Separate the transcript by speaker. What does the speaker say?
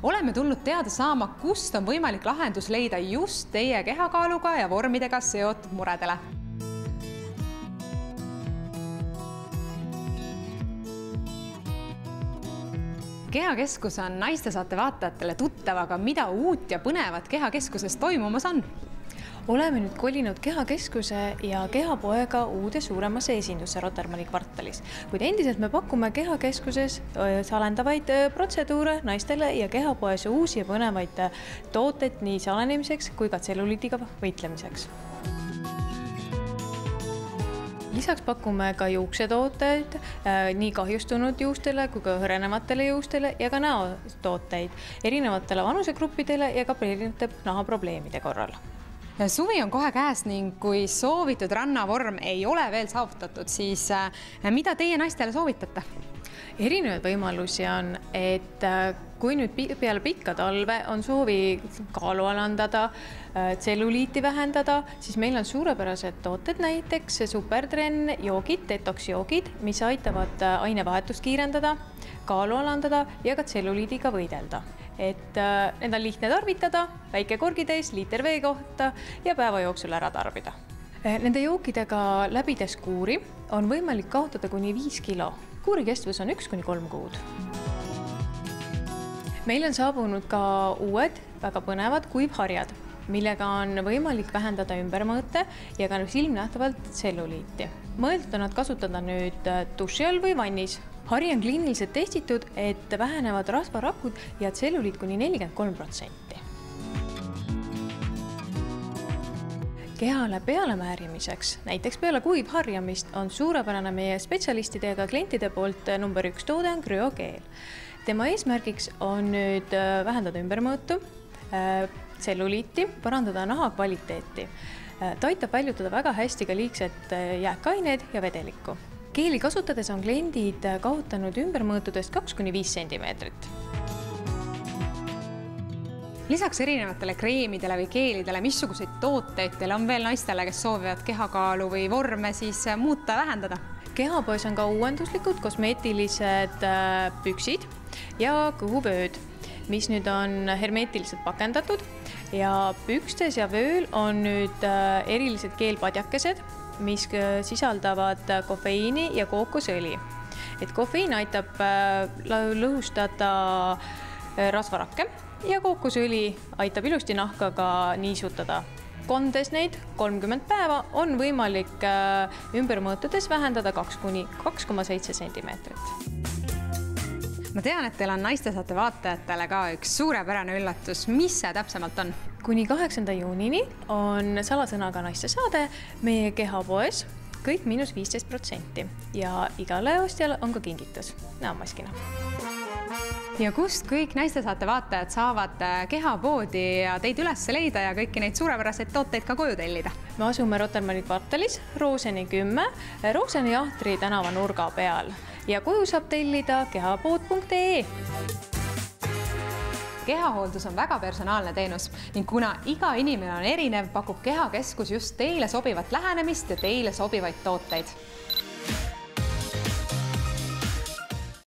Speaker 1: Oleme tulnud teada saama, kust on võimalik lahendus leida just teie kehakaaluga ja vormidega seotud muredele. Kehakeskus on Naistesaate vaatajatele tuttav, aga mida uut ja põnevat Kehakeskuses toimumas on?
Speaker 2: Oleme nüüd kolinud Kehakeskuse ja Kehapoega uude suuremasse esindusse Rotermanni kvartalis, kuid endiselt me pakume Kehakeskuses salendavaid protseduure naistele ja Kehapoes uusi ja põnevaid tooteid nii salenemiseks kui ka tselluliidiga võitlemiseks. Lisaks pakume ka juuksetooteid nii kahjustunud juustele kui ka hõrenevatele juustele ja ka näotooteid erinevatele vanusegruppidele ja ka erinevate nahaprobleemide korral.
Speaker 1: Suvi on kohe käes ning kui soovitud rannavorm ei ole veel saavutatud, siis mida teie naistele soovitate?
Speaker 2: Erinevaid võimalusi on, et kui nüüd peale pikka talve on soovi kaalu alandada, tselluliiti vähendada, siis meil on suurepärased tooted, näiteks Supertren joogid, detox-joogid, mis aitavad ainevahetust kiirendada, kaalu alandada ja ka tselluliidiga võidelda. Et need on lihtne tarvitada, väike korgitäis, liiter vee kohta ja päeva jooksul ära tarbida. Nende jookidega läbides kuuri on võimalik kaotada kuni 5 kilo. Kuuri kestvus on 1–3 kuud. Meil on saabunud ka uued, väga põnevad kuivharjad, millega on võimalik vähendada ümbermõõte ja ka silmnähtavalt tselluliiti. Mõeldud on nad kasutada nüüd duši all või vannis. Hari on kliiniliselt testitud, et vähenevad rasvarakud ja tselluliit kuni 43%. Kehale pealemäärimiseks, näiteks peale kuivharjamist, on suurepärane meie spetsialistide ja klientide poolt number 1 toode on krüokeel. Tema eesmärgiks on nüüd vähendada ümbermõõtu, tselluliiti, parandada naha kvaliteeti. Ta aitab väljutada väga hästi ka liigset jääkaineid ja vedelikku. Keeli kasutades on kliendid kaotanud ümbermõõtudest 2–5 sentimeetrit.
Speaker 1: Lisaks erinevatele kreemidele või keelidele, missuguseid tooteid teil on veel naistele, kes soovivad kehakaalu või vorme siis muuta ja vähendada?
Speaker 2: Kehapoes on ka uuenduslikud kosmeetilised püksid ja kõhuvööd, mis nüüd on hermeetiliselt pakendatud ja pükstes ja vööl on nüüd erilised keelpadjakesed, mis sisaldavad kofeiini ja kookosõli. Et kofeiin aitab lõhustada rasvarakke ja kookosõli aitab ilusti nahkaga niisutada. Kondes neid 30 päeva on võimalik ümbermõõtudes vähendada 2–2,7 sentimeetrit.
Speaker 1: Ma tean, et teil on Naistesaate vaatajatele ka üks suurepärane üllatus. Mis see täpsemalt on?
Speaker 2: Kuni 8. juunini on salasõnaga Naistesaade meie Kehapoes kõik –15% ja igale ostjale on ka kingitus näomaskina.
Speaker 1: Ja kust kõik Naistesaate vaatajad saavad Kehapoodi ja teid üles leida ja kõiki neid suurepäraseid tooteid ka koju tellida?
Speaker 2: Me asume Rotermanni kvartalis Rooseni 10, Rooseni Jahtri tänava nurga peal ja koju saab tellida kehapood.ee.
Speaker 1: Kehahooldus on väga personaalne teenus ning kuna iga inimene on erinev, pakub Kehakeskus just teile sobivat lähenemist ja teile sobivaid tooteid.